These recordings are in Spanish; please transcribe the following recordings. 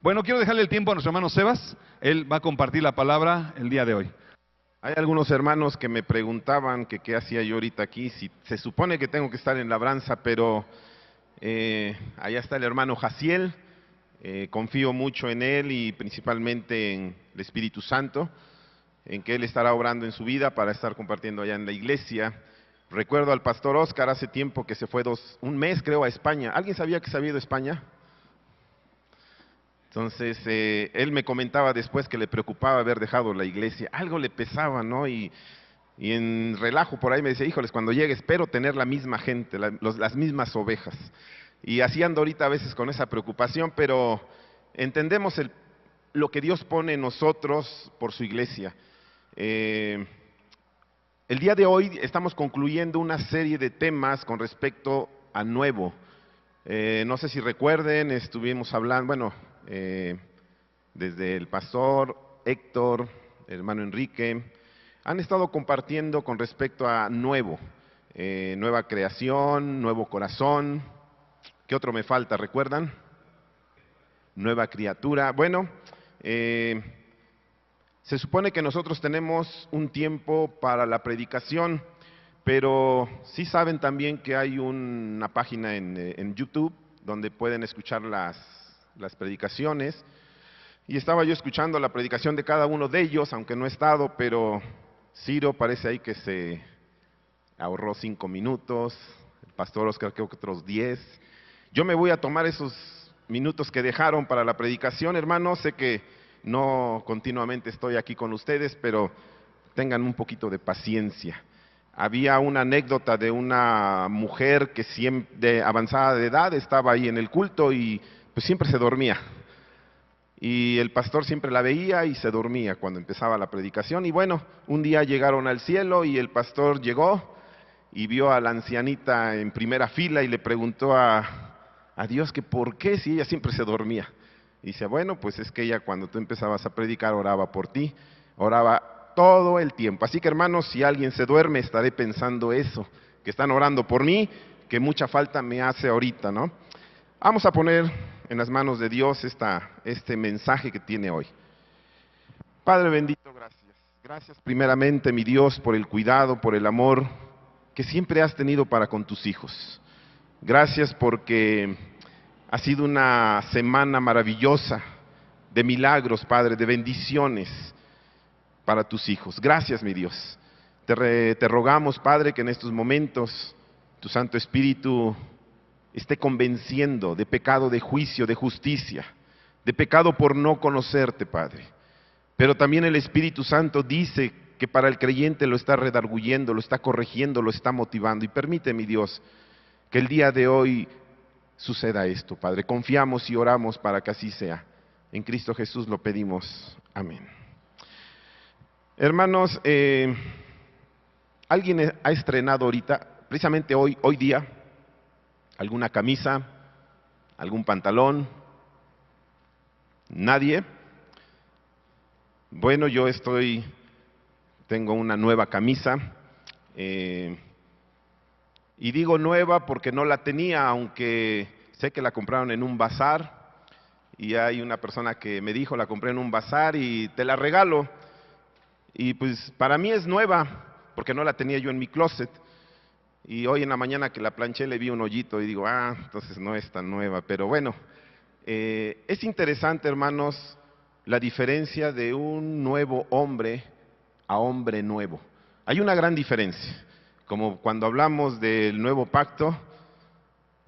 Bueno, quiero dejarle el tiempo a nuestro hermano Sebas. Él va a compartir la palabra el día de hoy. Hay algunos hermanos que me preguntaban que qué hacía yo ahorita aquí, si se supone que tengo que estar en labranza, pero allá está el hermano Jaciel, confío mucho en él y principalmente en el Espíritu Santo, en que él estará obrando en su vida para estar compartiendo allá en la iglesia. Recuerdo al pastor Oscar hace tiempo que se fue un mes creo a España. ¿Alguien sabía que se había ido a España? Entonces, él me comentaba después que le preocupaba haber dejado la iglesia, algo le pesaba, ¿no? Y en relajo por ahí me decía, híjoles, cuando llegue espero tener la misma gente, las mismas ovejas. Y así ando ahorita a veces con esa preocupación, pero entendemos lo que Dios pone en nosotros por su iglesia. El día de hoy estamos concluyendo una serie de temas con respecto a nuevo. No sé si recuerden, estuvimos hablando, bueno, desde el pastor Héctor, el hermano Enrique, han estado compartiendo con respecto a nuevo, nueva creación, nuevo corazón. ¿Qué otro me falta? ¿Recuerdan? Nueva criatura. Bueno, se supone que nosotros tenemos un tiempo para la predicación, pero sí saben también que hay una página en YouTube donde pueden escuchar las predicaciones. Y estaba yo escuchando la predicación de cada uno de ellos, aunque no he estado, pero Ciro parece ahí que se ahorró 5 minutos, el pastor Oscar creo que otros 10. Yo me voy a tomar esos minutos que dejaron para la predicación, hermanos. Sé que no continuamente estoy aquí con ustedes, pero tengan un poquito de paciencia. Había una anécdota de una mujer que siempre, de avanzada de edad, estaba ahí en el culto y pues siempre se dormía. Y el pastor siempre la veía y se dormía cuando empezaba la predicación. Y bueno, un día llegaron al cielo y el pastor llegó y vio a la ancianita en primera fila y le preguntó a Dios que por qué si ella siempre se dormía. Y dice, bueno, pues es que ella cuando tú empezabas a predicar oraba por ti, oraba todo el tiempo. Así que hermanos, si alguien se duerme estaré pensando eso, que están orando por mí, que mucha falta me hace ahorita, ¿no? Vamos a poner en las manos de Dios este mensaje que tiene hoy. Padre bendito, gracias. Gracias primeramente, mi Dios, por el cuidado, por el amor que siempre has tenido para con tus hijos. Gracias porque ha sido una semana maravillosa de milagros, Padre, de bendiciones para tus hijos. Gracias, mi Dios. Te rogamos, Padre, que en estos momentos tu Santo Espíritu esté convenciendo de pecado, de juicio, de justicia, de pecado por no conocerte, Padre. Pero también el Espíritu Santo dice que para el creyente lo está redarguyendo, lo está corrigiendo, lo está motivando. Y permite, mi Dios, que el día de hoy suceda esto, Padre. Confiamos y oramos para que así sea. En Cristo Jesús lo pedimos. Amén. Hermanos, ¿alguien ha estrenado ahorita, precisamente hoy día, alguna camisa, algún pantalón? ¿Nadie? Bueno, yo tengo una nueva camisa, y digo nueva porque no la tenía, aunque sé que la compraron en un bazar, y hay una persona que me dijo, la compré en un bazar y te la regalo, y pues para mí es nueva, porque no la tenía yo en mi closet. Y hoy en la mañana que la planché le vi un hoyito y digo, entonces no es tan nueva. Pero bueno, es interesante, hermanos, la diferencia de un nuevo hombre a hombre nuevo. Hay una gran diferencia, como cuando hablamos del nuevo pacto,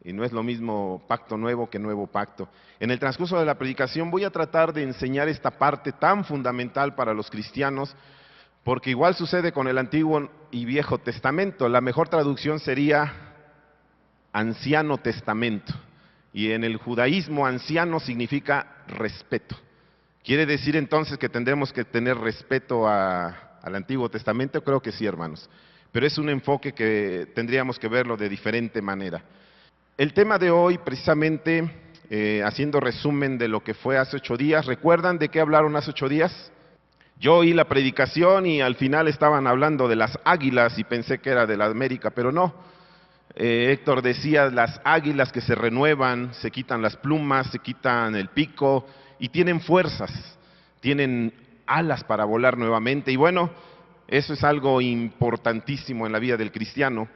y no es lo mismo pacto nuevo que nuevo pacto. En el transcurso de la predicación voy a tratar de enseñar esta parte tan fundamental para los cristianos, porque igual sucede con el Antiguo y Viejo Testamento. La mejor traducción sería Anciano Testamento. Y en el judaísmo, anciano significa respeto. ¿Quiere decir entonces que tendremos que tener respeto al Antiguo Testamento? Creo que sí, hermanos. Pero es un enfoque que tendríamos que verlo de diferente manera. El tema de hoy, precisamente, haciendo resumen de lo que fue hace 8 días. ¿Recuerdan de qué hablaron hace 8 días? Yo oí la predicación y al final estaban hablando de las águilas y pensé que era de la América, pero no. Héctor decía las águilas que se renuevan, se quitan las plumas, se quitan el pico y tienen fuerzas, tienen alas para volar nuevamente. Y bueno, eso es algo importantísimo en la vida del cristiano.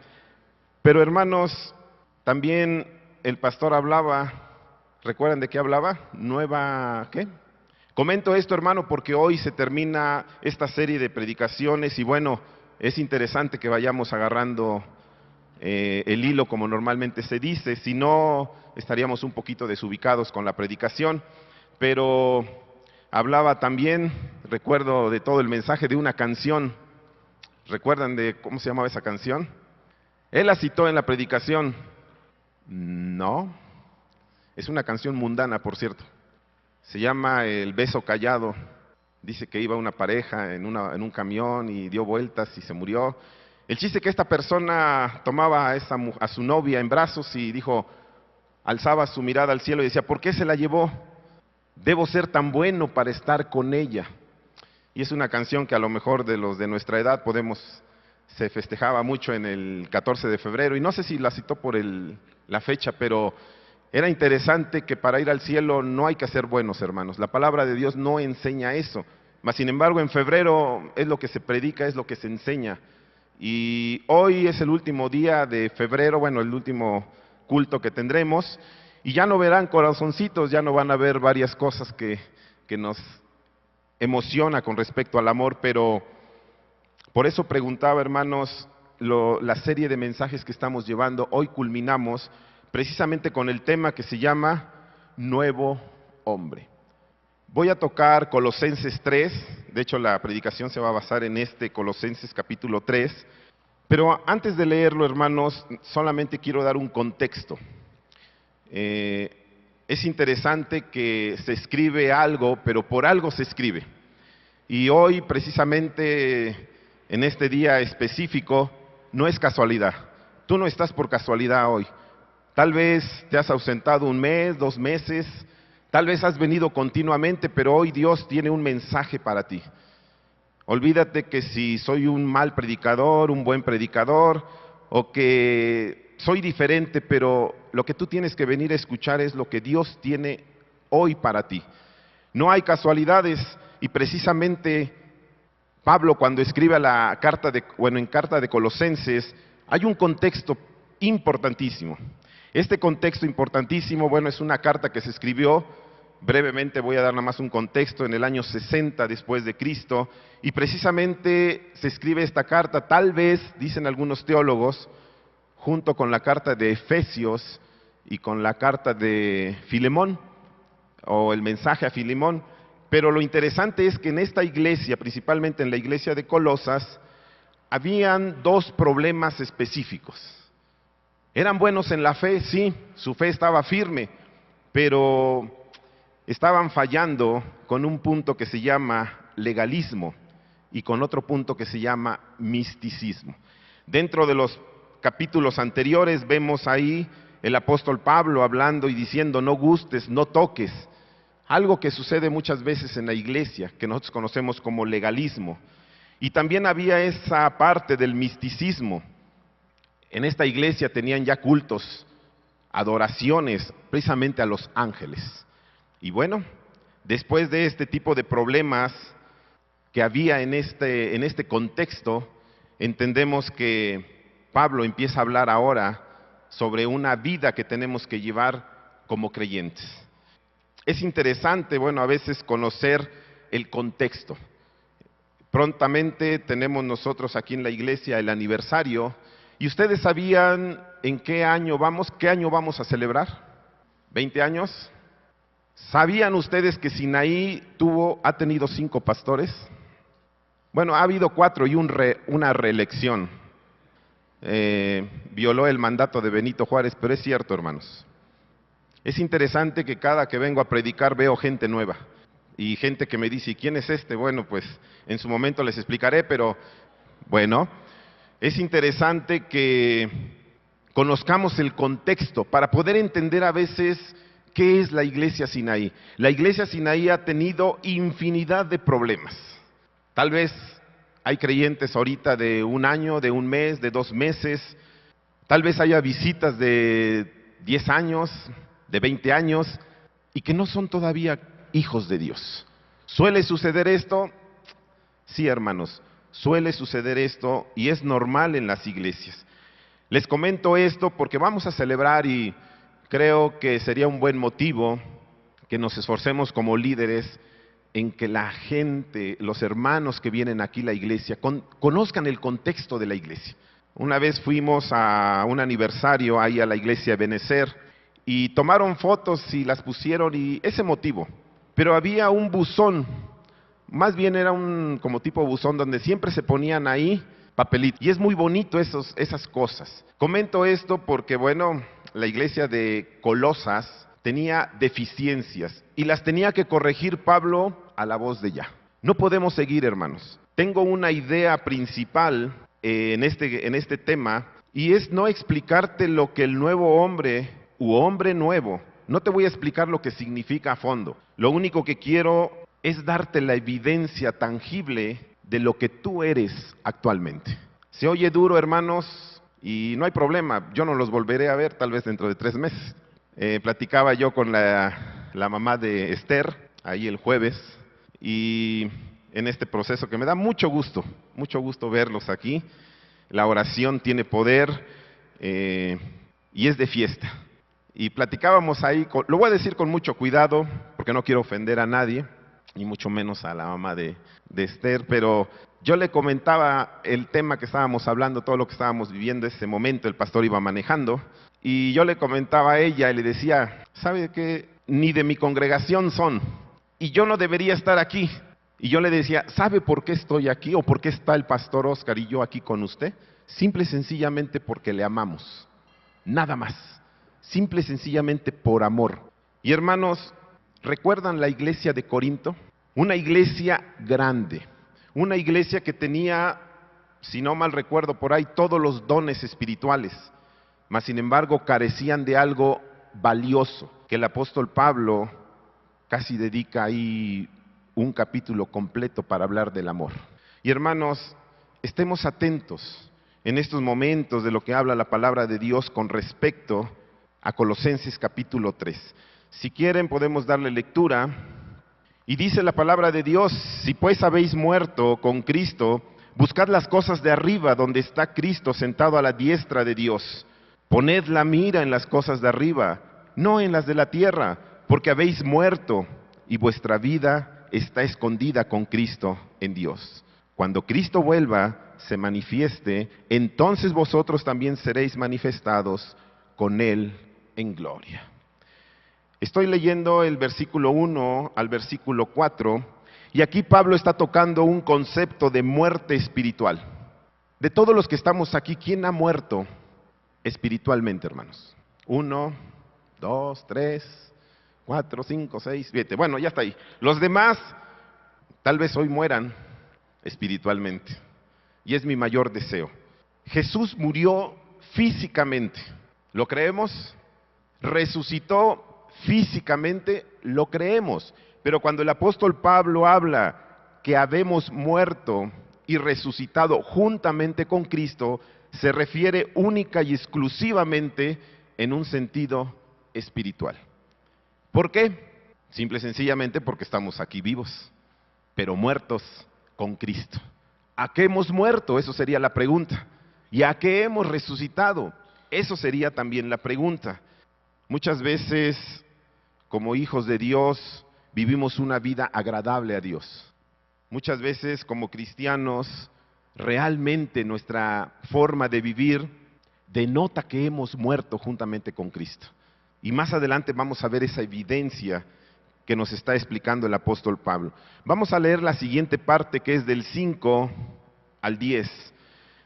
Pero hermanos, también el pastor hablaba, ¿recuerdan de qué hablaba? ¿Qué? Comento esto, hermano, porque hoy se termina esta serie de predicaciones y bueno, es interesante que vayamos agarrando el hilo como normalmente se dice, si no estaríamos un poquito desubicados con la predicación, pero hablaba también, recuerdo de todo el mensaje, de una canción. ¿Recuerdan de cómo se llamaba esa canción? Él la citó en la predicación. No, es una canción mundana, por cierto. Se llama El beso callado. Dice que iba una pareja en un camión y dio vueltas y se murió. El chiste que esta persona tomaba a su novia en brazos y dijo, alzaba su mirada al cielo y decía, ¿por qué se la llevó? Debo ser tan bueno para estar con ella. Y es una canción que a lo mejor de los de nuestra edad se festejaba mucho en el 14 de febrero, y no sé si la citó por la fecha, pero era interesante que para ir al cielo no hay que ser buenos, hermanos. La palabra de Dios no enseña eso. Mas, sin embargo, en febrero es lo que se predica, es lo que se enseña. Y hoy es el último día de febrero, bueno, el último culto que tendremos, y ya no verán corazoncitos, ya no van a ver varias cosas que nos emociona con respecto al amor, pero por eso preguntaba, hermanos, la serie de mensajes que estamos llevando, hoy culminamos precisamente con el tema que se llama Nuevo Hombre. Voy a tocar Colosenses 3, de hecho la predicación se va a basar en Colosenses capítulo 3, pero antes de leerlo, hermanos, solamente quiero dar un contexto. Es interesante que se escribe algo, pero por algo se escribe. Y hoy, precisamente, en este día específico, no es casualidad. Tú no estás por casualidad hoy. Tal vez te has ausentado un mes, 2 meses, tal vez has venido continuamente, pero hoy Dios tiene un mensaje para ti. Olvídate que si soy un mal predicador, un buen predicador, o que soy diferente, pero lo que tú tienes que venir a escuchar es lo que Dios tiene hoy para ti. No hay casualidades, y precisamente Pablo, cuando escribe en carta de Colosenses, hay un contexto importantísimo. Este contexto importantísimo, bueno, es una carta que se escribió, brevemente voy a dar nada más un contexto, en el año 60 después de Cristo, y precisamente se escribe esta carta, tal vez, dicen algunos teólogos, junto con la carta de Efesios y con la carta de Filemón, o el mensaje a Filemón. Pero lo interesante es que en esta iglesia, principalmente en la iglesia de Colosas, habían 2 problemas específicos. Eran buenos en la fe, sí, su fe estaba firme, pero estaban fallando con un punto que se llama legalismo y con otro punto que se llama misticismo. Dentro de los capítulos anteriores vemos ahí el apóstol Pablo hablando y diciendo, no gustes, no toques. Algo que sucede muchas veces en la iglesia, que nosotros conocemos como legalismo. Y también había esa parte del misticismo. En esta iglesia tenían ya cultos, adoraciones, precisamente a los ángeles. Y bueno, después de este tipo de problemas que había en este contexto, entendemos que Pablo empieza a hablar ahora sobre una vida que tenemos que llevar como creyentes. Es interesante, bueno, a veces conocer el contexto. Prontamente tenemos nosotros aquí en la iglesia el aniversario, y ustedes sabían en qué año vamos a celebrar. ¿20 años? ¿Sabían ustedes que Sinaí ha tenido 5 pastores? Bueno, ha habido 4 y una reelección. Violó el mandato de Benito Juárez, pero es cierto, hermanos. Es interesante que cada que vengo a predicar veo gente nueva y gente que me dice, ¿quién es este? Bueno, pues en su momento les explicaré, pero bueno, es interesante que conozcamos el contexto para poder entender a veces qué es la iglesia Sinaí. La iglesia Sinaí ha tenido infinidad de problemas. Tal vez hay creyentes ahorita de 1 año, de 1 mes, de 2 meses, tal vez haya visitas de 10 años, de 20 años, y que no son todavía hijos de Dios. ¿Suele suceder esto? Sí, hermanos, suele suceder esto y es normal en las iglesias. Les comento esto porque vamos a celebrar y creo que sería un buen motivo que nos esforcemos como líderes en que la gente, los hermanos que vienen aquí a la iglesia, conozcan el contexto de la iglesia. Una vez fuimos a un aniversario ahí a la iglesia de Benecer y tomaron fotos y las pusieron y ese motivo. Pero había un buzón, más bien era un como tipo buzón donde siempre se ponían ahí papelitos. Y es muy bonito esas cosas. Comento esto porque, bueno, la iglesia de Colosas tenía deficiencias y las tenía que corregir Pablo a la voz de ya. No podemos seguir, hermanos. Tengo una idea principal en este tema y es no explicarte lo que el nuevo hombre u hombre nuevo, no te voy a explicar lo que significa a fondo. Lo único que quiero es darte la evidencia tangible de lo que tú eres actualmente. Se oye duro, hermanos, y no hay problema, yo no los volveré a ver tal vez dentro de 3 meses. Platicaba yo con la mamá de Esther, ahí el jueves, y en este proceso que me da mucho gusto verlos aquí. La oración tiene poder y es de fiesta. Y platicábamos ahí, lo voy a decir con mucho cuidado, porque no quiero ofender a nadie, ni mucho menos a la mamá de Esther, pero yo le comentaba el tema que estábamos hablando, todo lo que estábamos viviendo ese momento, el pastor iba manejando, y yo le comentaba a ella y le decía, ¿sabe qué? Ni de mi congregación son, y yo no debería estar aquí. Y yo le decía, ¿sabe por qué estoy aquí o por qué está el pastor Oscar y yo aquí con usted? Simple y sencillamente porque le amamos, nada más. Simple y sencillamente por amor. Y hermanos, ¿recuerdan la iglesia de Corinto? Una iglesia grande, una iglesia que tenía, si no mal recuerdo por ahí, todos los dones espirituales, mas sin embargo carecían de algo valioso, que el apóstol Pablo casi dedica ahí un capítulo completo para hablar del amor. Y hermanos, estemos atentos en estos momentos de lo que habla la palabra de Dios con respecto a Colosenses capítulo 3. Si quieren podemos darle lectura. Y dice la palabra de Dios, si pues habéis muerto con Cristo, buscad las cosas de arriba donde está Cristo sentado a la diestra de Dios. Poned la mira en las cosas de arriba, no en las de la tierra, porque habéis muerto y vuestra vida está escondida con Cristo en Dios. Cuando Cristo vuelva, se manifieste, entonces vosotros también seréis manifestados con Él en gloria. Estoy leyendo el versículo 1 al versículo 4, y aquí Pablo está tocando un concepto de muerte espiritual. De todos los que estamos aquí, ¿quién ha muerto espiritualmente, hermanos? 1, 2, 3, 4, 5, 6, 7. Bueno, ya está ahí. Los demás, tal vez hoy mueran espiritualmente. Y es mi mayor deseo. Jesús murió físicamente. ¿Lo creemos? Resucitó físicamente, lo creemos. Pero cuando el apóstol Pablo habla que habemos muerto y resucitado juntamente con Cristo, se refiere única y exclusivamente en un sentido espiritual. ¿Por qué? Simple y sencillamente porque estamos aquí vivos, pero muertos con Cristo. ¿A qué hemos muerto? Eso sería la pregunta. ¿Y a qué hemos resucitado? Eso sería también la pregunta. Muchas veces, como hijos de Dios, vivimos una vida agradable a Dios. Muchas veces, como cristianos, realmente nuestra forma de vivir denota que hemos muerto juntamente con Cristo. Y más adelante vamos a ver esa evidencia que nos está explicando el apóstol Pablo. Vamos a leer la siguiente parte, que es del 5 al 10.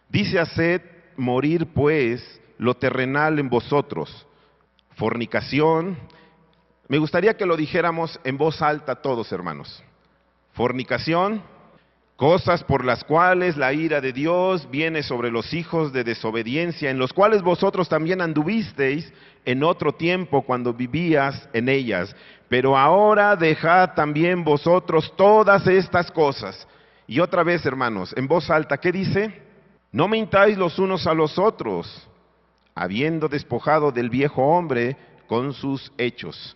Dice: haced morir pues lo terrenal en vosotros, fornicación. Me gustaría que lo dijéramos en voz alta todos, hermanos. Fornicación, cosas por las cuales la ira de Dios viene sobre los hijos de desobediencia, en los cuales vosotros también anduvisteis en otro tiempo cuando vivías en ellas. Pero ahora dejad también vosotros todas estas cosas. Y otra vez, hermanos, en voz alta, ¿qué dice? No mintáis los unos a los otros, habiendo despojado del viejo hombre con sus hechos,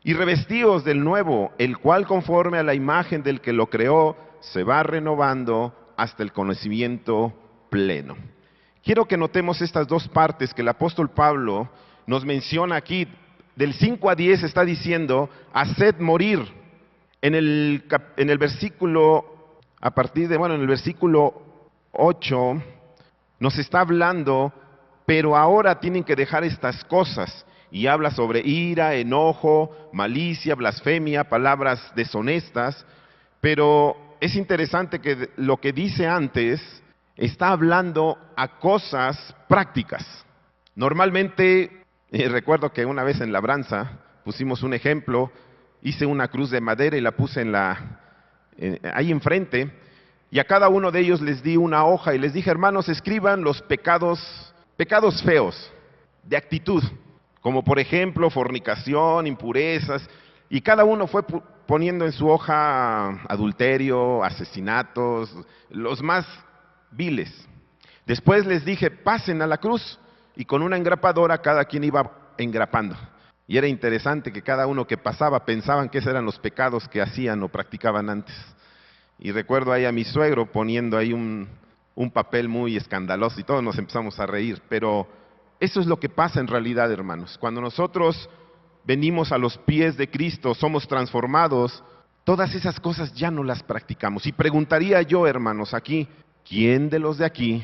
y revestíos del nuevo, el cual conforme a la imagen del que lo creó, se va renovando hasta el conocimiento pleno. Quiero que notemos estas dos partes que el apóstol Pablo nos menciona aquí. Del 5 a 10 está diciendo, haced morir. En el versículo, en el versículo 8, nos está hablando, pero ahora tienen que dejar estas cosas. Y habla sobre ira, enojo, malicia, blasfemia, palabras deshonestas. Pero es interesante que lo que dice antes está hablando a cosas prácticas. Normalmente, recuerdo que una vez en labranza pusimos un ejemplo, hice una cruz de madera y la puse ahí enfrente, y a cada uno de ellos les di una hoja y les dije, hermanos, escriban los pecados feos, de actitud, como por ejemplo fornicación, impurezas, y cada uno fue poniendo en su hoja adulterio, asesinatos, los más viles. Después les dije, pasen a la cruz, y con una engrapadora cada quien iba engrapando. Y era interesante que cada uno que pasaba pensaban que esos eran los pecados que hacían o practicaban antes. Y recuerdo ahí a mi suegro poniendo ahí un papel muy escandaloso y todos nos empezamos a reír. Pero eso es lo que pasa en realidad, hermanos. Cuando nosotros venimos a los pies de Cristo, somos transformados, todas esas cosas ya no las practicamos. Y preguntaría yo, hermanos, aquí, ¿quién de los de aquí,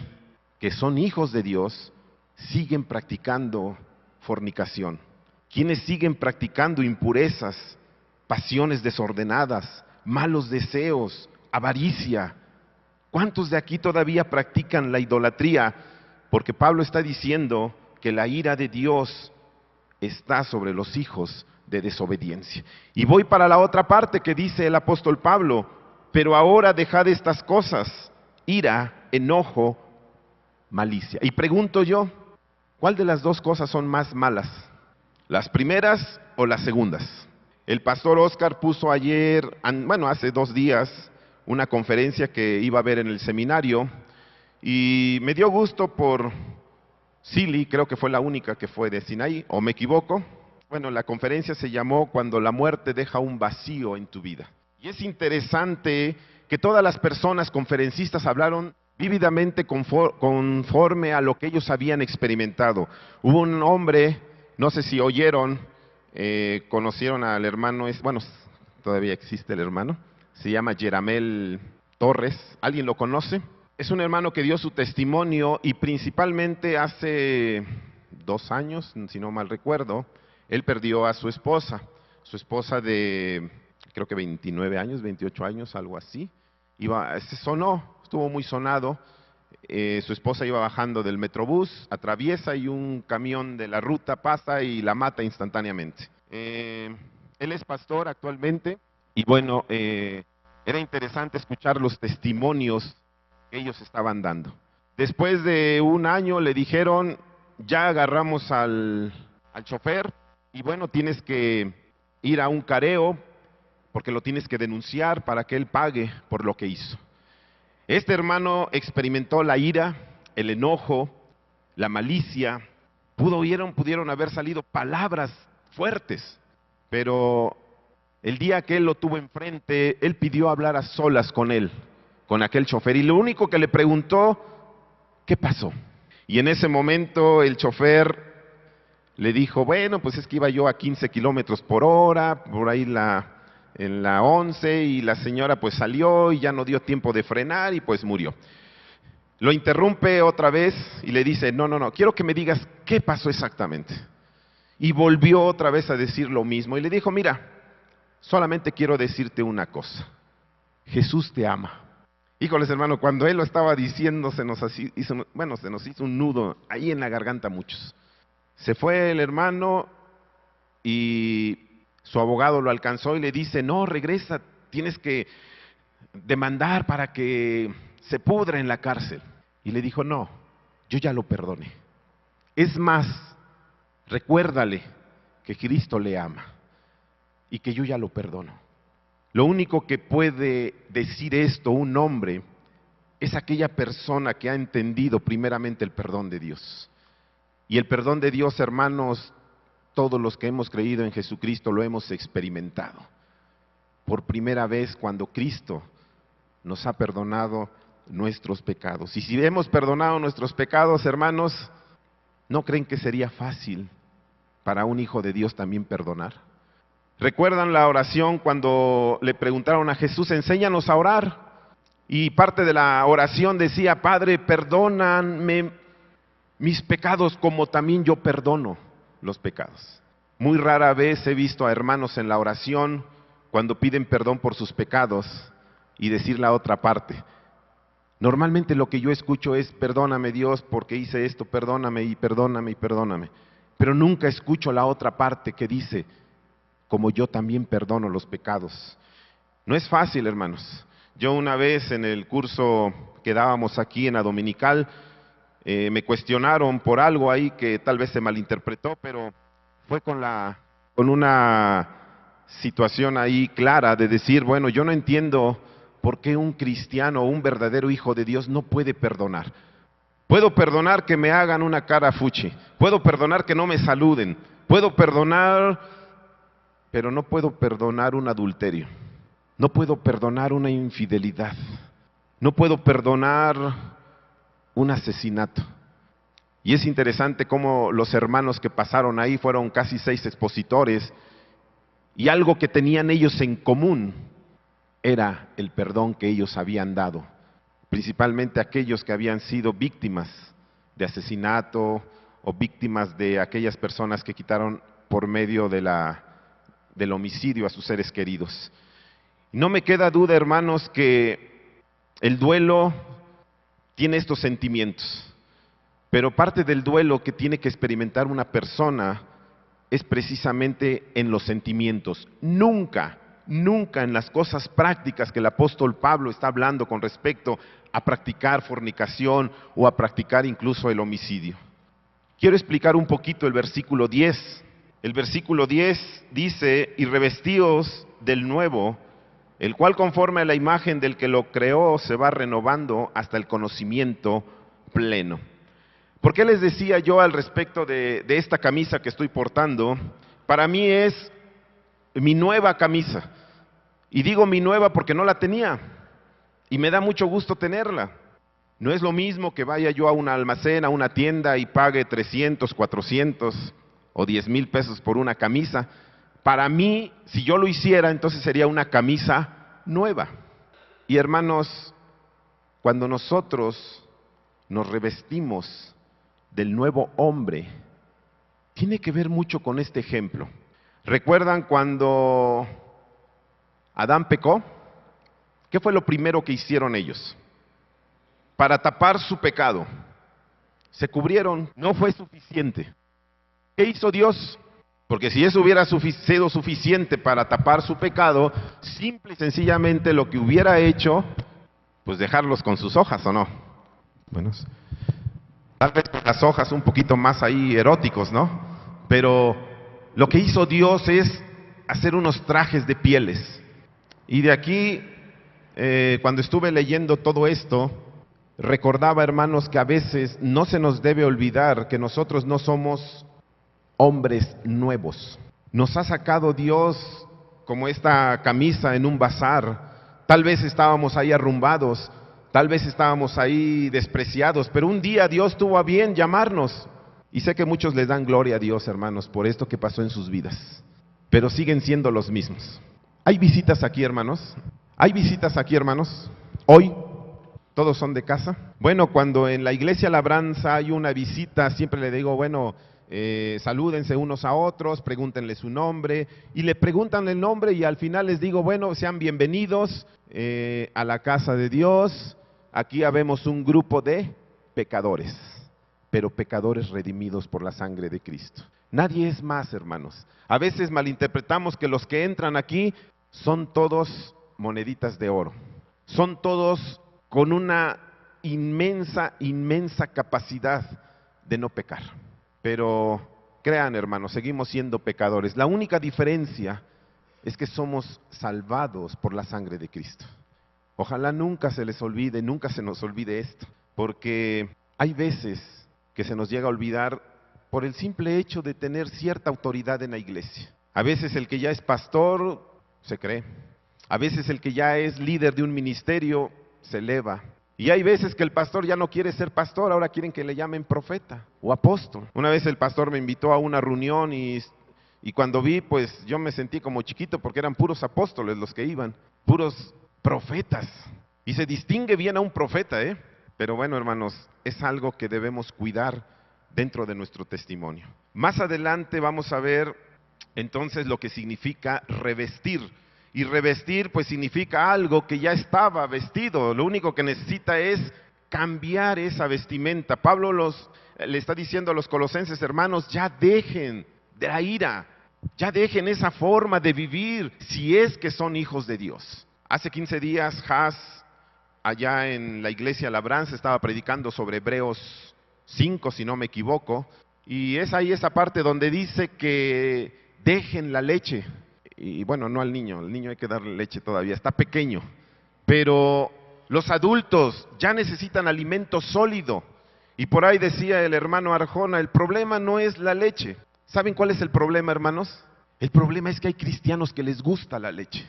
que son hijos de Dios, siguen practicando fornicación? ¿Quiénes siguen practicando impurezas, pasiones desordenadas, malos deseos, avaricia? ¿Cuántos de aquí todavía practican la idolatría? Porque Pablo está diciendo que la ira de Dios está sobre los hijos de desobediencia. Y voy para la otra parte que dice el apóstol Pablo, pero ahora dejad estas cosas, ira, enojo, malicia. Y pregunto yo, ¿cuál de las dos cosas son más malas? ¿Las primeras o las segundas? El pastor Oscar puso hace 2 días, una conferencia que iba a ver en el seminario, y me dio gusto por Silly, creo que fue la única que fue de Sinaí, o me equivoco. Bueno, la conferencia se llamó Cuando la muerte deja un vacío en tu vida. Y es interesante que todas las personas conferencistas hablaron vívidamente conforme a lo que ellos habían experimentado. Hubo un hombre, no sé si oyeron, conocieron al hermano, todavía existe el hermano, se llama Yeramel Torres, ¿alguien lo conoce? Es un hermano que dio su testimonio y principalmente hace 2 años, si no mal recuerdo, él perdió a su esposa de creo que 29 años, 28 años, algo así. Estuvo muy sonado. Su esposa iba bajando del metrobús, atraviesa y un camión de la ruta pasa y la mata instantáneamente. Él es pastor actualmente y bueno, era interesante escuchar los testimonios que ellos estaban dando. Después de 1 año le dijeron, ya agarramos al chofer y bueno, tienes que ir a un careo porque lo tienes que denunciar para que él pague por lo que hizo. Este hermano experimentó la ira, el enojo, la malicia. Pudieron haber salido palabras fuertes, pero el día que él lo tuvo enfrente, él pidió hablar a solas con él, con aquel chofer, y lo único que le preguntó, ¿qué pasó? Y en ese momento el chofer le dijo, bueno, pues es que iba yo a 15 kilómetros por hora, por ahí en la 11, y la señora pues salió y ya no dio tiempo de frenar y pues murió. Lo interrumpe otra vez y le dice, no, quiero que me digas qué pasó exactamente. Y volvió otra vez a decir lo mismo y le dijo, mira, solamente quiero decirte una cosa, Jesús te ama. Híjoles, hermano, cuando él lo estaba diciendo se nos hizo un nudo ahí en la garganta a muchos. Se fue el hermano y su abogado lo alcanzó y le dice, no, regresa, tienes que demandar para que se pudra en la cárcel. Y le dijo, no, yo ya lo perdoné. Es más, recuérdale que Cristo le ama y que yo ya lo perdono. Lo único que puede decir esto un hombre es aquella persona que ha entendido primeramente el perdón de Dios. Y el perdón de Dios, hermanos, todos los que hemos creído en Jesucristo lo hemos experimentado. Por primera vez cuando Cristo nos ha perdonado nuestros pecados. Y si hemos perdonado nuestros pecados, hermanos, ¿no creen que sería fácil para un hijo de Dios también perdonar? ¿Recuerdan la oración cuando le preguntaron a Jesús, enséñanos a orar? Y parte de la oración decía, Padre, perdóname mis pecados como también yo perdono los pecados. Muy rara vez he visto a hermanos en la oración cuando piden perdón por sus pecados y decir la otra parte. Normalmente lo que yo escucho es, perdóname Dios porque hice esto, perdóname y perdóname y perdóname. Pero nunca escucho la otra parte que dice, como yo también perdono los pecados. No es fácil, hermanos. Yo una vez en el curso que dábamos aquí en la Dominical, me cuestionaron por algo ahí que tal vez se malinterpretó, pero fue con una situación ahí clara de decir, bueno, yo no entiendo por qué un cristiano o un verdadero hijo de Dios no puede perdonar. Puedo perdonar que me hagan una cara fuchi, puedo perdonar que no me saluden, puedo perdonar, pero no puedo perdonar un adulterio, no puedo perdonar una infidelidad, no puedo perdonar un asesinato. Y es interesante cómo los hermanos que pasaron ahí fueron casi 6 expositores, y algo que tenían ellos en común era el perdón que ellos habían dado, principalmente aquellos que habían sido víctimas de asesinato o víctimas de aquellas personas que quitaron por medio del homicidio a sus seres queridos. Y no me queda duda, hermanos, que el duelo tiene estos sentimientos, pero parte del duelo que tiene que experimentar una persona es precisamente en los sentimientos. Nunca en las cosas prácticas que el apóstol Pablo está hablando con respecto a practicar fornicación o a practicar incluso el homicidio. Quiero explicar un poquito el versículo 10. El versículo 10 dice, y revestíos del nuevo, el cual conforme a la imagen del que lo creó se va renovando hasta el conocimiento pleno. ¿Por qué les decía yo al respecto de esta camisa que estoy portando? Para mí es mi nueva camisa. Y digo mi nueva porque no la tenía. Y me da mucho gusto tenerla. No es lo mismo que vaya yo a un almacén, a una tienda y pague 300, 400 o 10,000 pesos por una camisa. Para mí, si yo lo hiciera, entonces sería una camisa nueva. Y hermanos, cuando nosotros nos revestimos del nuevo hombre, tiene que ver mucho con este ejemplo. ¿Recuerdan cuando Adán pecó? ¿Qué fue lo primero que hicieron ellos? Para tapar su pecado, se cubrieron, no fue suficiente. ¿Qué hizo Dios? Porque si eso hubiera sido suficiente para tapar su pecado, simple y sencillamente lo que hubiera hecho, pues dejarlos con sus hojas, ¿o no? Bueno, tal vez con las hojas un poquito más ahí eróticos, ¿no? Pero lo que hizo Dios es hacer unos trajes de pieles. Y de aquí, cuando estuve leyendo todo esto, recordaba, hermanos, que a veces no se nos debe olvidar que nosotros no somos hombres nuevos. Nos ha sacado Dios como esta camisa en un bazar. Tal vez estábamos ahí arrumbados, tal vez estábamos ahí despreciados, pero un día Dios tuvo a bien llamarnos. Y sé que muchos les dan gloria a Dios, hermanos, por esto que pasó en sus vidas, pero siguen siendo los mismos. ¿Hay visitas aquí, hermanos? ¿Hay visitas aquí, hermanos? Hoy, ¿todos son de casa? Bueno, cuando en la iglesia Labranza hay una visita, siempre le digo, bueno, salúdense unos a otros, pregúntenle su nombre, y le preguntan el nombre y al final les digo, bueno, sean bienvenidos a la casa de Dios. Aquí habemos un grupo de pecadores, pero pecadores redimidos por la sangre de Cristo. Nadie es más, hermanos. A veces malinterpretamos que los que entran aquí son todos moneditas de oro, son todos con una inmensa capacidad de no pecar. Pero crean, hermanos, seguimos siendo pecadores. La única diferencia es que somos salvados por la sangre de Cristo. Ojalá nunca se les olvide, nunca se nos olvide esto, porque hay veces que se nos llega a olvidar por el simple hecho de tener cierta autoridad en la iglesia. A veces el que ya es pastor se cree. A veces el que ya es líder de un ministerio se eleva. Y hay veces que el pastor ya no quiere ser pastor, ahora quieren que le llamen profeta o apóstol. Una vez el pastor me invitó a una reunión y cuando vi, pues yo me sentí como chiquito porque eran puros apóstoles los que iban, puros profetas. Y se distingue bien a un profeta, ¿eh? Pero bueno, hermanos, es algo que debemos cuidar dentro de nuestro testimonio. Más adelante vamos a ver entonces lo que significa revestir. Y revestir pues significa algo que ya estaba vestido, lo único que necesita es cambiar esa vestimenta. Pablo le está diciendo a los colosenses, hermanos, ya dejen de la ira, ya dejen esa forma de vivir si es que son hijos de Dios. Hace 15 días Haas, allá en la iglesia Labranza, estaba predicando sobre Hebreos 5, si no me equivoco, y es ahí esa parte donde dice que dejen la leche. Y bueno, no al niño hay que darle leche todavía, está pequeño, pero los adultos ya necesitan alimento sólido. Y por ahí decía el hermano Arjona, el problema no es la leche. ¿Saben cuál es el problema, hermanos? El problema es que hay cristianos que les gusta la leche.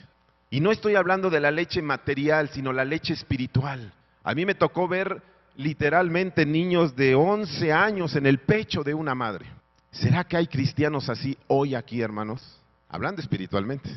Y no estoy hablando de la leche material, sino la leche espiritual. A mí me tocó ver literalmente niños de 11 años en el pecho de una madre. ¿Será que hay cristianos así hoy aquí, hermanos? Hablando espiritualmente,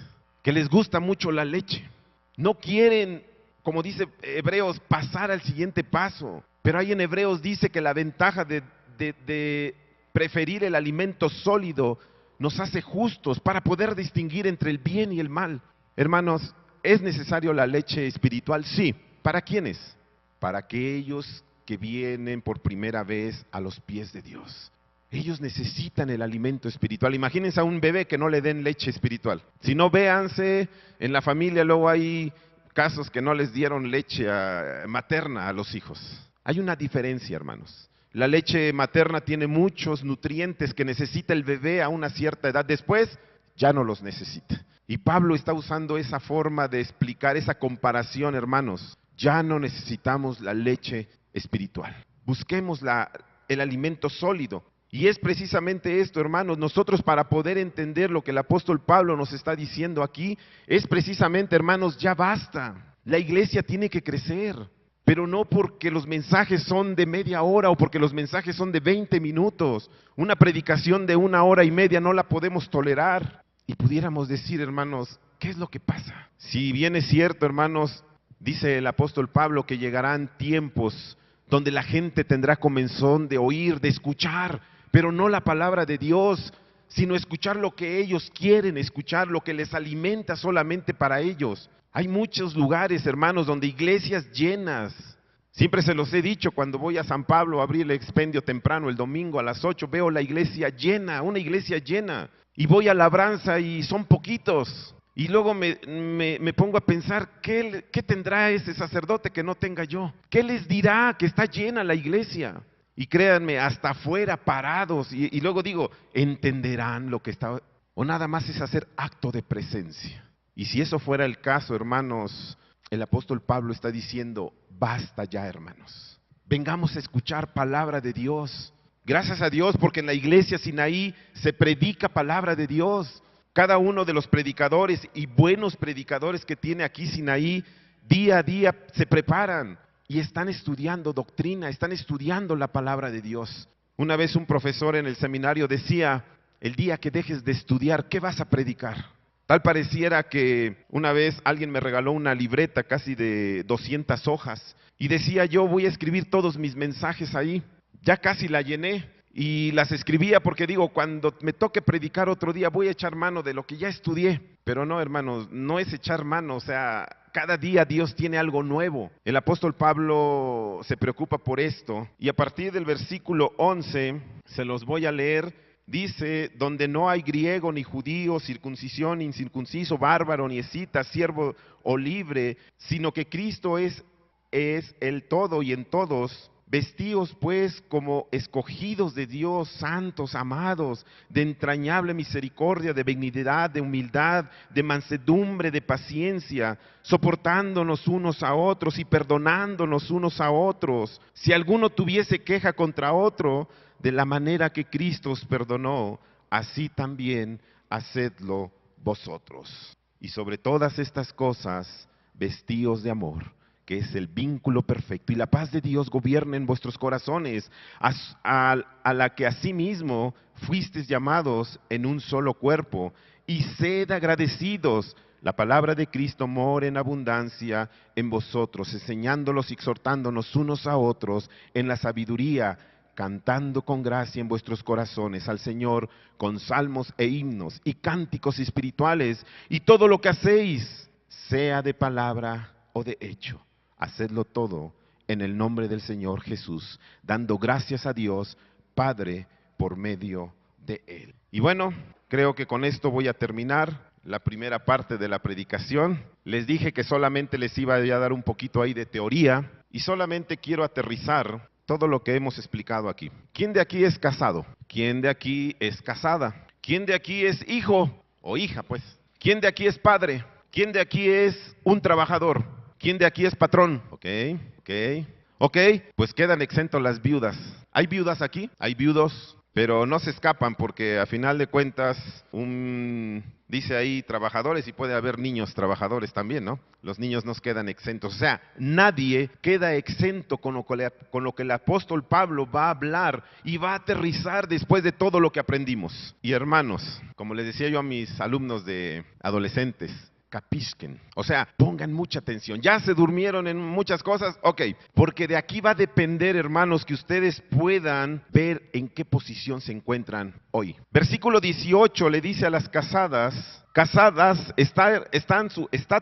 que les gusta mucho la leche. No quieren, como dice Hebreos, pasar al siguiente paso. Pero ahí en Hebreos dice que la ventaja de preferir el alimento sólido nos hace justos para poder distinguir entre el bien y el mal. Hermanos, ¿es necesario la leche espiritual? Sí. ¿Para quiénes? Para aquellos que vienen por primera vez a los pies de Dios. Ellos necesitan el alimento espiritual. Imagínense a un bebé que no le den leche espiritual. Si no, véanse, en la familia luego hay casos que no les dieron leche materna a los hijos. Hay una diferencia, hermanos. La leche materna tiene muchos nutrientes que necesita el bebé a una cierta edad. Después, ya no los necesita. Y Pablo está usando esa forma de explicar, esa comparación, hermanos. Ya no necesitamos la leche espiritual. Busquemos el alimento sólido. Y es precisamente esto, hermanos, nosotros para poder entender lo que el apóstol Pablo nos está diciendo aquí, es precisamente, hermanos, ya basta. La iglesia tiene que crecer, pero no porque los mensajes son de media hora o porque los mensajes son de 20 minutos. Una predicación de 1 hora y media no la podemos tolerar. Y pudiéramos decir, hermanos, ¿qué es lo que pasa? Si bien es cierto, hermanos, dice el apóstol Pablo que llegarán tiempos donde la gente tendrá comezón de oír, de escuchar, pero no la palabra de Dios, sino escuchar lo que ellos quieren escuchar, lo que les alimenta solamente para ellos. Hay muchos lugares, hermanos, donde iglesias llenas. Siempre se los he dicho, cuando voy a San Pablo a abrir el expendio temprano, el domingo a las 8, veo la iglesia llena, una iglesia llena. Y voy a Labranza y son poquitos. Y luego me pongo a pensar, ¿qué tendrá ese sacerdote que no tenga yo? ¿Qué les dirá que está llena la iglesia? Y créanme, hasta afuera parados, y luego digo, ¿entenderán lo que está? O nada más es hacer acto de presencia. Y si eso fuera el caso, hermanos, el apóstol Pablo está diciendo, basta ya, hermanos. Vengamos a escuchar palabra de Dios. Gracias a Dios, porque en la iglesia Sinaí se predica palabra de Dios. Cada uno de los predicadores y buenos predicadores que tiene aquí Sinaí, día a día se preparan. Y están estudiando doctrina, están estudiando la palabra de Dios. Una vez un profesor en el seminario decía, el día que dejes de estudiar, ¿qué vas a predicar? Tal pareciera que una vez alguien me regaló una libreta casi de 200 hojas y decía, yo voy a escribir todos mis mensajes ahí. Ya casi la llené y las escribía porque digo, cuando me toque predicar otro día voy a echar mano de lo que ya estudié. Pero no, hermanos, no es echar mano, o sea, cada día Dios tiene algo nuevo. El apóstol Pablo se preocupa por esto y a partir del versículo 11, se los voy a leer, dice, donde no hay griego ni judío, circuncisión, incircunciso, bárbaro, ni escita, siervo o libre, sino que Cristo es el todo y en todos. Vestíos pues como escogidos de Dios, santos, amados, de entrañable misericordia, de benignidad, de humildad, de mansedumbre, de paciencia, soportándonos unos a otros y perdonándonos unos a otros. Si alguno tuviese queja contra otro, de la manera que Cristo os perdonó, así también hacedlo vosotros. Y sobre todas estas cosas, vestíos de amor, que es el vínculo perfecto, y la paz de Dios gobierne en vuestros corazones, a la que asimismo fuisteis llamados en un solo cuerpo, y sed agradecidos. La palabra de Cristo mora en abundancia en vosotros, enseñándolos y exhortándonos unos a otros en la sabiduría, cantando con gracia en vuestros corazones al Señor con salmos e himnos y cánticos espirituales, y todo lo que hacéis, sea de palabra o de hecho, hacedlo todo en el nombre del Señor Jesús, dando gracias a Dios Padre por medio de Él. Y bueno, creo que con esto voy a terminar la primera parte de la predicación. Les dije que solamente les iba a dar un poquito ahí de teoría, y solamente quiero aterrizar todo lo que hemos explicado aquí. ¿Quién de aquí es casado? ¿Quién de aquí es casada? ¿Quién de aquí es hijo o hija, pues? ¿Quién de aquí es padre? ¿Quién de aquí es un trabajador? ¿Quién de aquí es patrón? Ok, pues quedan exentos las viudas. ¿Hay viudas aquí? ¿Hay viudos? Pero no se escapan, porque a final de cuentas, dice ahí trabajadores, y puede haber niños trabajadores también, ¿no? Los niños no quedan exentos. O sea, nadie queda exento con lo que el apóstol Pablo va a hablar y va a aterrizar después de todo lo que aprendimos. Y hermanos, como les decía yo a mis alumnos de adolescentes, capisquen, o sea, pongan mucha atención. ¿Ya se durmieron en muchas cosas? Ok, porque de aquí va a depender, hermanos, que ustedes puedan ver en qué posición se encuentran hoy. Versículo 18 le dice a las casadas, están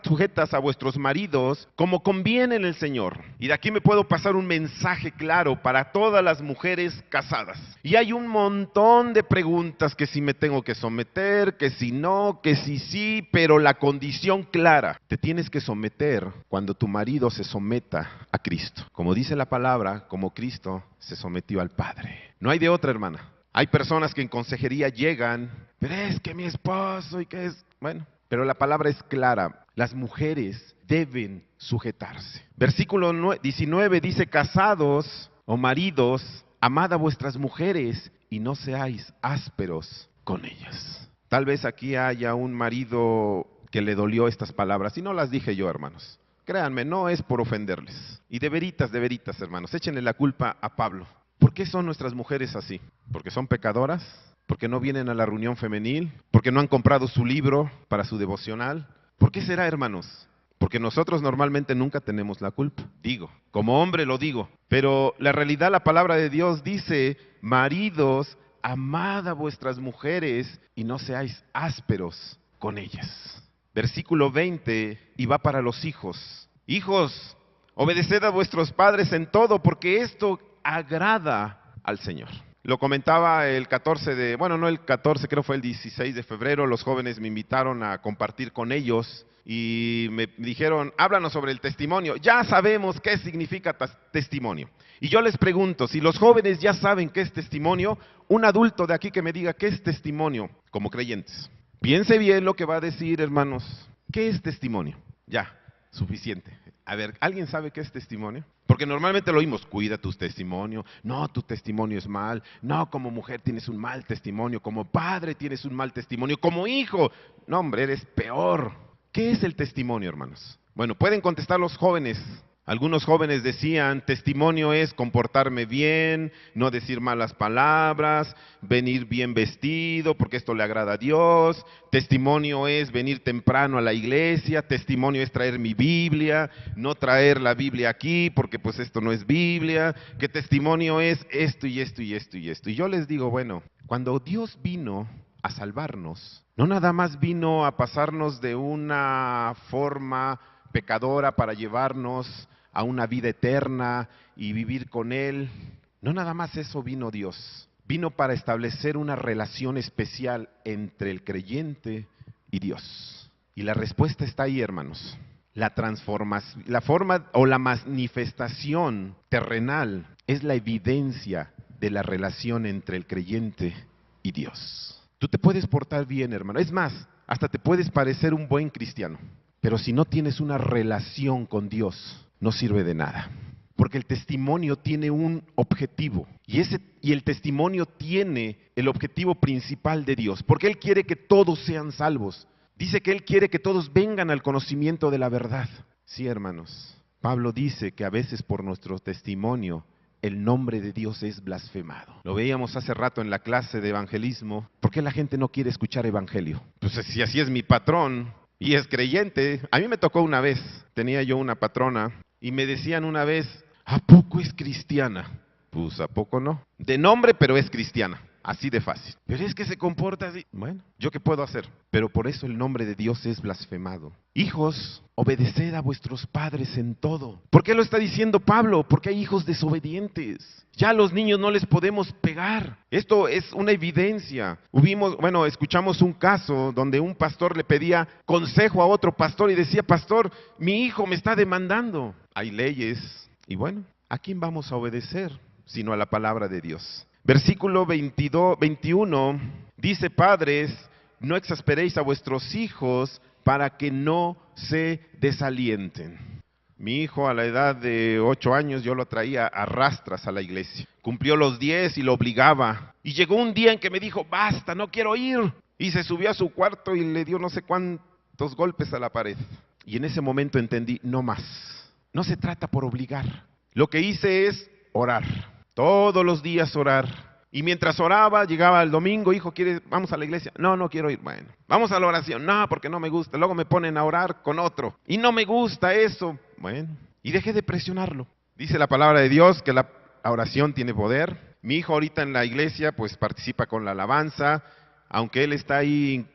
sujetas a vuestros maridos como conviene en el Señor. Y de aquí me puedo pasar un mensaje claro para todas las mujeres casadas. Y hay un montón de preguntas, que si me tengo que someter, que si no, que si sí, pero la condición clara: te tienes que someter cuando tu marido se someta a Cristo. Como dice la palabra, como Cristo se sometió al Padre. No hay de otra, hermana. Hay personas que en consejería llegan, pero es que mi esposo y que es... Bueno, pero la palabra es clara. Las mujeres deben sujetarse. Versículo 19 dice: casados o maridos, amad a vuestras mujeres y no seáis ásperos con ellas. Tal vez aquí haya un marido que le dolió estas palabras, y no las dije yo, hermanos. Créanme, no es por ofenderles. Y de veritas, hermanos, échenle la culpa a Pablo. ¿Por qué son nuestras mujeres así? ¿Porque son pecadoras? ¿Porque no vienen a la reunión femenil? ¿Porque no han comprado su libro para su devocional? ¿Por qué será, hermanos? Porque nosotros normalmente nunca tenemos la culpa. Digo, como hombre lo digo, pero la realidad, la palabra de Dios dice: maridos, amad a vuestras mujeres y no seáis ásperos con ellas. Versículo 20, y va para los hijos. Hijos, obedeced a vuestros padres en todo, porque esto agrada al Señor. Lo comentaba el 14 bueno, no el 14, creo fue el 16 de febrero, los jóvenes me invitaron a compartir con ellos y me dijeron: háblanos sobre el testimonio. Ya sabemos qué significa testimonio. Y yo les pregunto, si los jóvenes ya saben qué es testimonio, un adulto de aquí que me diga qué es testimonio como creyentes. Piense bien lo que va a decir, hermanos. ¿Qué es testimonio? Ya, suficiente. A ver, ¿alguien sabe qué es testimonio? Porque normalmente lo oímos: cuida tu testimonio, no, tu testimonio es mal, no, como mujer tienes un mal testimonio, como padre tienes un mal testimonio, como hijo, no hombre, eres peor. ¿Qué es el testimonio, hermanos? Bueno, pueden contestar los jóvenes. Algunos jóvenes decían: testimonio es comportarme bien, no decir malas palabras, venir bien vestido porque esto le agrada a Dios. Testimonio es venir temprano a la iglesia. Testimonio es traer mi Biblia, no traer la Biblia aquí porque pues esto no es Biblia. Que testimonio es esto y esto y esto y esto. Y yo les digo, bueno, cuando Dios vino a salvarnos, no nada más vino a pasarnos de una forma pecadora para llevarnos a una vida eterna y vivir con Él. No nada más eso vino Dios. Vino para establecer una relación especial entre el creyente y Dios. Y la respuesta está ahí, hermanos. La transformación, la forma o la manifestación terrenal es la evidencia de la relación entre el creyente y Dios. Tú te puedes portar bien, hermano. Es más, hasta te puedes parecer un buen cristiano. Pero si no tienes una relación con Dios, no sirve de nada. Porque el testimonio tiene un objetivo. Y el testimonio tiene el objetivo principal de Dios. Porque Él quiere que todos sean salvos. Dice que Él quiere que todos vengan al conocimiento de la verdad. Sí, hermanos. Pablo dice que a veces por nuestro testimonio el nombre de Dios es blasfemado. Lo veíamos hace rato en la clase de evangelismo. ¿Por qué la gente no quiere escuchar evangelio? Pues si así es mi patrón y es creyente. A mí me tocó una vez, tenía yo una patrona y me decían una vez, ¿a poco es cristiana? Pues ¿a poco no? De nombre, pero es cristiana. Así de fácil. Pero es que se comporta así. Bueno, ¿yo qué puedo hacer? Pero por eso el nombre de Dios es blasfemado. Hijos, obedeced a vuestros padres en todo. ¿Por qué lo está diciendo Pablo? Porque hay hijos desobedientes. Ya a los niños no les podemos pegar. Esto es una evidencia. Escuchamos un caso donde un pastor le pedía consejo a otro pastor y decía, pastor, mi hijo me está demandando. Hay leyes. Y bueno, ¿a quién vamos a obedecer? Sino a la palabra de Dios. Versículo 21 dice, padres, no exasperéis a vuestros hijos para que no se desalienten. Mi hijo a la edad de 8 años yo lo traía a rastras a la iglesia. Cumplió los 10 y lo obligaba. Y llegó un día en que me dijo, basta, no quiero ir. Y se subió a su cuarto y le dio no sé cuántos golpes a la pared. Y en ese momento entendí, no más. No se trata por obligar. Lo que hice es orar. Todos los días orar. Y mientras oraba, llegaba el domingo, hijo, ¿vamos a la iglesia? No, no quiero ir. Bueno, vamos a la oración. No, porque no me gusta. Luego me ponen a orar con otro. Y no me gusta eso. Bueno, y dejé de presionarlo. Dice la palabra de Dios que la oración tiene poder. Mi hijo ahorita en la iglesia, pues participa con la alabanza. Aunque él está ahí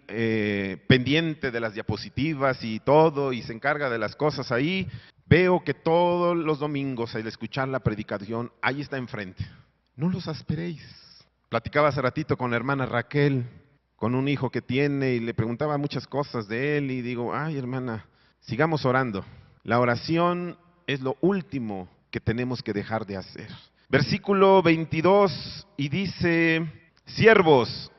pendiente de las diapositivas y todo, y se encarga de las cosas ahí, veo que todos los domingos al escuchar la predicación, ahí está enfrente. No los asperéis. Platicaba hace ratito con la hermana Raquel, con un hijo que tiene, y le preguntaba muchas cosas de él, y digo, ay hermana, sigamos orando. La oración es lo último que tenemos que dejar de hacer. Versículo 22, y dice, siervos,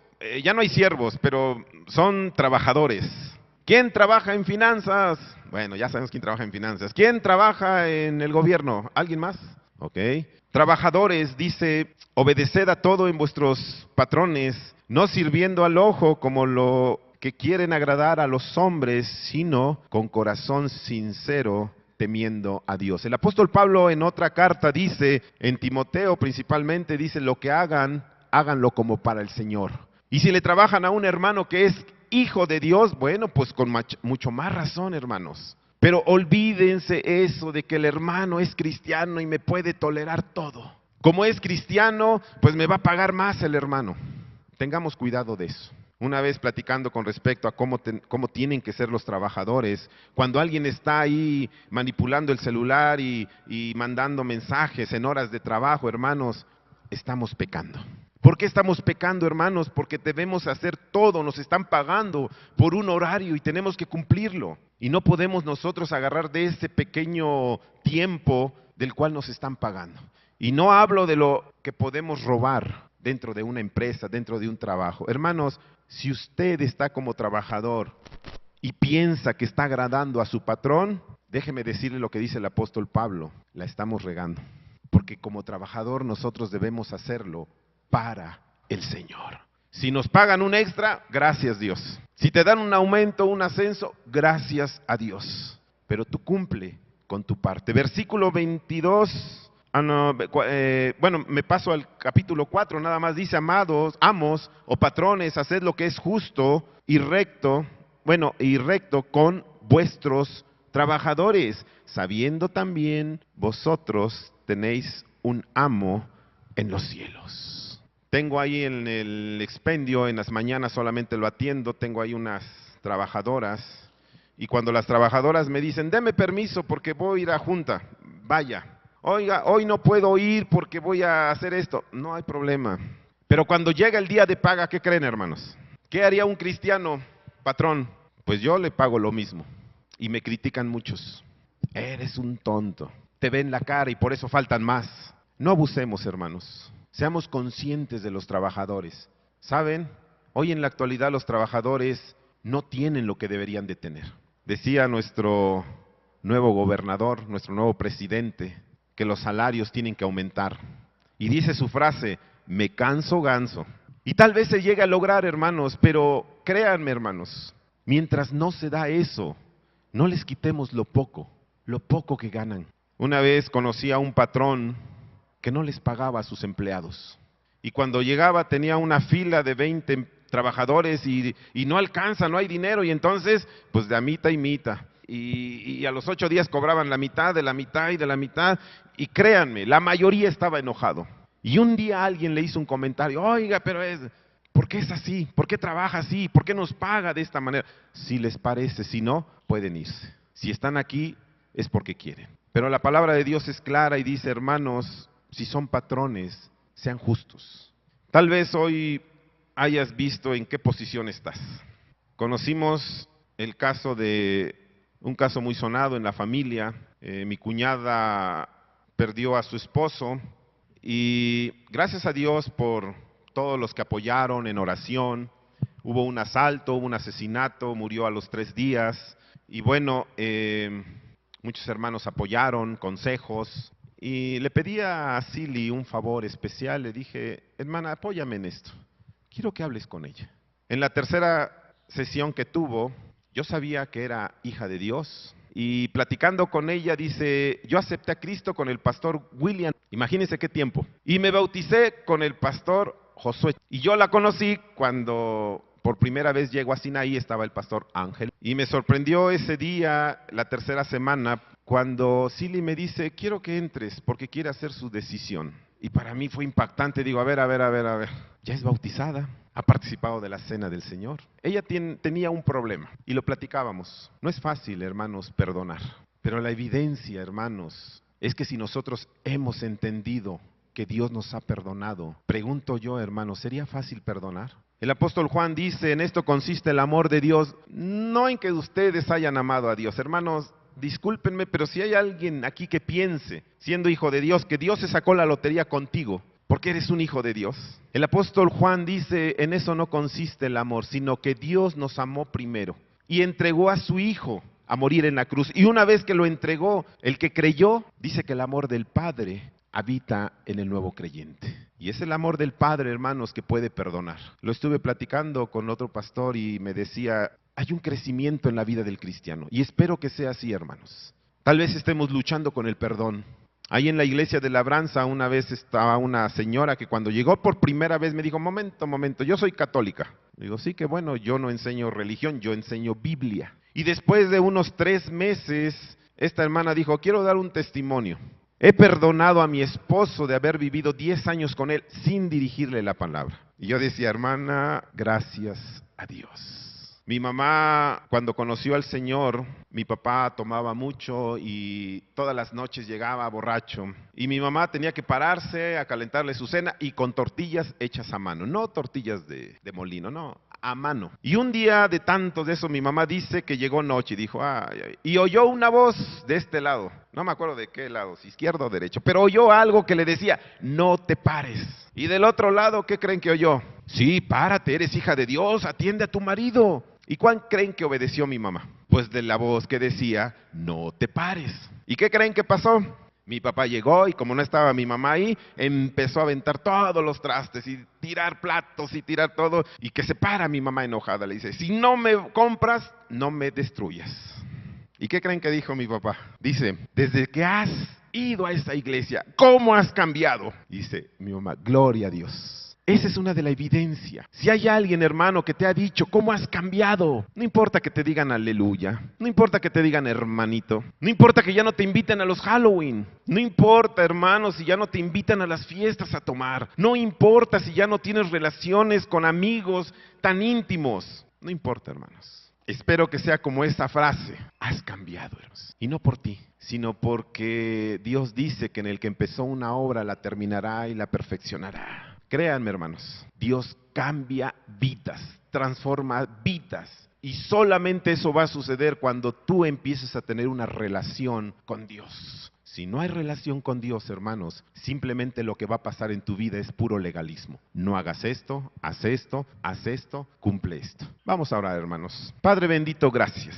ya no hay siervos, pero son trabajadores. ¿Quién trabaja en finanzas? Bueno, ya sabemos quién trabaja en finanzas. ¿Quién trabaja en el gobierno? ¿Alguien más? Ok. Trabajadores, dice, obedeced a todo en vuestros patrones, no sirviendo al ojo como lo que quieren agradar a los hombres, sino con corazón sincero, temiendo a Dios. El apóstol Pablo en otra carta dice, en Timoteo principalmente, dice, lo que hagan, háganlo como para el Señor. Y si le trabajan a un hermano que es hijo de Dios, bueno, pues con mucho más razón, hermanos. Pero olvídense eso de que el hermano es cristiano y me puede tolerar todo. Como es cristiano, pues me va a pagar más el hermano. Tengamos cuidado de eso. Una vez platicando con respecto a cómo tienen que ser los trabajadores, cuando alguien está ahí manipulando el celular y mandando mensajes en horas de trabajo, hermanos, estamos pecando. ¿Por qué estamos pecando, hermanos? Porque debemos hacer todo, nos están pagando por un horario y tenemos que cumplirlo. Y no podemos nosotros agarrar de ese pequeño tiempo del cual nos están pagando. Y no hablo de lo que podemos robar dentro de una empresa, dentro de un trabajo. Hermanos, si usted está como trabajador y piensa que está agradando a su patrón, déjeme decirle lo que dice el apóstol Pablo, la estamos regando. Porque como trabajador nosotros debemos hacerlo para el Señor. Si nos pagan un extra, gracias Dios. Si te dan un aumento, un ascenso, gracias a Dios. Pero tú cumple con tu parte. Versículo 22, me paso al capítulo 4, nada más dice, amados, amos o patrones, haced lo que es justo y recto, con vuestros trabajadores, sabiendo también vosotros tenéis un amo en los cielos. Tengo ahí en el expendio, en las mañanas solamente lo atiendo, tengo ahí unas trabajadoras, y cuando las trabajadoras me dicen, deme permiso porque voy a ir a junta, vaya. Oiga, hoy no puedo ir porque voy a hacer esto, no hay problema. Pero cuando llega el día de paga, ¿qué creen, hermanos? ¿Qué haría un cristiano, patrón? Pues yo le pago lo mismo. y me critican muchos. Eres un tonto. Te ven la cara y por eso faltan más. No abusemos, hermanos. Seamos conscientes de los trabajadores. ¿Saben? Hoy en la actualidad los trabajadores no tienen lo que deberían de tener. Decía nuestro nuevo gobernador, nuestro nuevo presidente, que los salarios tienen que aumentar. Y dice su frase, me canso ganso. Y tal vez se llegue a lograr, hermanos, pero créanme, hermanos, mientras no se da eso, no les quitemos lo poco que ganan. Una vez conocí a un patrón que no les pagaba a sus empleados. Y cuando llegaba tenía una fila de 20 trabajadores y no alcanza, no hay dinero, y entonces, pues de a mitad y mitad. Y a los 8 días cobraban la mitad, de la mitad y de la mitad, y créanme, la mayoría estaba enojado. Y un día alguien le hizo un comentario, oiga, pero ¿por qué es así? ¿Por qué trabaja así? ¿Por qué nos paga de esta manera? Si les parece, si no, pueden irse. Si están aquí, es porque quieren. Pero la palabra de Dios es clara y dice, hermanos, si son patrones, sean justos. Tal vez hoy hayas visto en qué posición estás. Conocimos un caso muy sonado en la familia. Mi cuñada perdió a su esposo y gracias a Dios por todos los que apoyaron en oración. Hubo un asalto, hubo un asesinato, murió a los 3 días y bueno, muchos hermanos apoyaron, consejos. Y le pedí a Silly un favor especial, le dije, hermana, apóyame en esto, quiero que hables con ella. En la tercera sesión que tuvo, yo sabía que era hija de Dios, y platicando con ella dice, yo acepté a Cristo con el pastor William, imagínense qué tiempo, y me bauticé con el pastor Josué, y yo la conocí cuando por primera vez llego a Sinaí, estaba el pastor Ángel, y me sorprendió ese día, la tercera semana, cuando Silly me dice, quiero que entres porque quiere hacer su decisión. Y para mí fue impactante, digo, a ver, ya es bautizada, ha participado de la cena del Señor. Ella tenía un problema y lo platicábamos. No es fácil, hermanos, perdonar, pero la evidencia, hermanos, es que si nosotros hemos entendido que Dios nos ha perdonado, pregunto yo, hermanos, ¿sería fácil perdonar? El apóstol Juan dice, en esto consiste el amor de Dios, no en que ustedes hayan amado a Dios. Hermanos, discúlpenme, pero si hay alguien aquí que piense, siendo hijo de Dios, que Dios se sacó la lotería contigo, porque eres un hijo de Dios. El apóstol Juan dice, en eso no consiste el amor, sino que Dios nos amó primero y entregó a su Hijo a morir en la cruz. Y una vez que lo entregó, el que creyó, dice que el amor del Padre habita en el nuevo creyente. Y es el amor del Padre, hermanos, que puede perdonar. Lo estuve platicando con otro pastor y me decía, hay un crecimiento en la vida del cristiano. Y espero que sea así, hermanos. Tal vez estemos luchando con el perdón. Ahí en la iglesia de Labranza una vez estaba una señora que cuando llegó por primera vez me dijo, momento, yo soy católica. Digo, sí, que bueno, yo no enseño religión, yo enseño Biblia. Y después de unos 3 meses, esta hermana dijo, quiero dar un testimonio. He perdonado a mi esposo de haber vivido 10 años con él sin dirigirle la palabra. Y yo decía, hermana, gracias a Dios. Mi mamá, cuando conoció al Señor, mi papá tomaba mucho y todas las noches llegaba borracho. Y mi mamá tenía que pararse a calentarle su cena y con tortillas hechas a mano. No tortillas de molino, no, a mano. Y un día de tantos de eso, mi mamá dice que llegó noche y dijo, y oyó una voz de este lado. No me acuerdo de qué lado, si izquierdo o derecho, pero oyó algo que le decía, no te pares. Y del otro lado, ¿qué creen que oyó? Sí, párate, eres hija de Dios, atiende a tu marido. ¿Y cuán creen que obedeció mi mamá? Pues de la voz que decía, no te pares. ¿Y qué creen que pasó? Mi papá llegó y como no estaba mi mamá ahí, empezó a aventar todos los trastes y tirar platos y tirar todo. Y que se para mi mamá enojada, le dice, si no me compras, no me destruyas. ¿Y qué creen que dijo mi papá? Dice, desde que has ido a esa iglesia, ¿cómo has cambiado? Dice mi mamá, gloria a Dios. Esa es una de la evidencia. Si hay alguien, hermano, que te ha dicho cómo has cambiado, no importa que te digan aleluya, no importa que te digan hermanito, no importa que ya no te inviten a los Halloween, no importa, hermano, si ya no te invitan a las fiestas a tomar, no importa si ya no tienes relaciones con amigos tan íntimos, no importa, hermanos. Espero que sea como esa frase, has cambiado, hermanos. Y no por ti, sino porque Dios dice que en el que empezó una obra la terminará y la perfeccionará. Créanme, hermanos, Dios cambia vidas, transforma vidas. Y solamente eso va a suceder cuando tú empieces a tener una relación con Dios. Si no hay relación con Dios, hermanos, simplemente lo que va a pasar en tu vida es puro legalismo. No hagas esto, haz esto, cumple esto. Vamos a orar, hermanos. Padre bendito, gracias.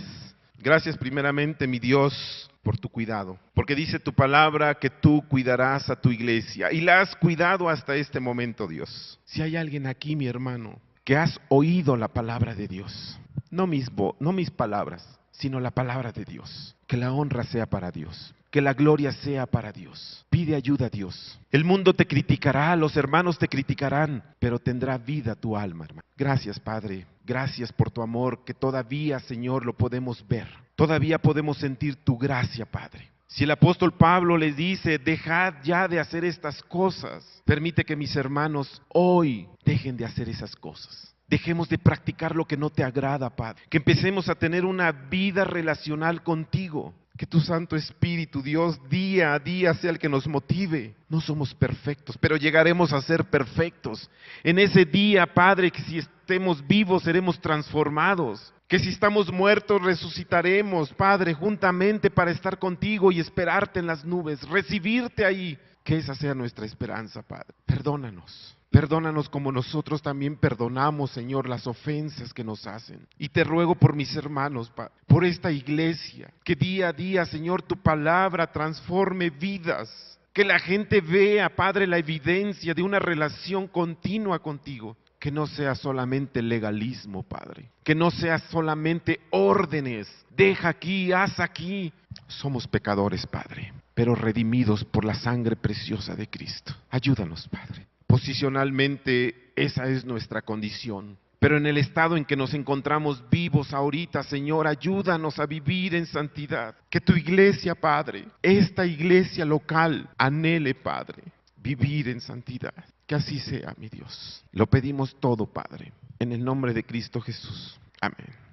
Gracias primeramente, mi Dios, por tu cuidado. Porque dice tu palabra que tú cuidarás a tu iglesia. Y la has cuidado hasta este momento, Dios. Si hay alguien aquí, mi hermano, que has oído la palabra de Dios, no mis palabras, sino la palabra de Dios. Que la honra sea para Dios, que la gloria sea para Dios. Pide ayuda a Dios. El mundo te criticará, los hermanos te criticarán, pero tendrá vida tu alma, hermano. Gracias, Padre. Gracias por tu amor, que todavía, Señor, lo podemos ver. Todavía podemos sentir tu gracia, Padre. Si el apóstol Pablo les dice, dejad ya de hacer estas cosas, permite que mis hermanos hoy dejen de hacer esas cosas. Dejemos de practicar lo que no te agrada, Padre. Que empecemos a tener una vida relacional contigo. Que tu Santo Espíritu, Dios, día a día sea el que nos motive. No somos perfectos, pero llegaremos a ser perfectos. En ese día, Padre, que si estemos vivos seremos transformados. Que si estamos muertos resucitaremos, Padre, juntamente para estar contigo y esperarte en las nubes, recibirte ahí. Que esa sea nuestra esperanza, Padre. Perdónanos. Perdónanos como nosotros también perdonamos, Señor, las ofensas que nos hacen. Y te ruego por mis hermanos, por esta iglesia, que día a día, Señor, tu palabra transforme vidas. Que la gente vea, Padre, la evidencia de una relación continua contigo. Que no sea solamente legalismo, Padre. Que no sea solamente órdenes. Deja aquí, haz aquí. Somos pecadores, Padre, pero redimidos por la sangre preciosa de Cristo. Ayúdanos, Padre. Posicionalmente esa es nuestra condición, pero en el estado en que nos encontramos vivos ahorita, Señor, ayúdanos a vivir en santidad. Que tu iglesia, Padre, esta iglesia local, anhele, Padre, vivir en santidad. Que así sea, mi Dios. Lo pedimos todo, Padre, en el nombre de Cristo Jesús. Amén.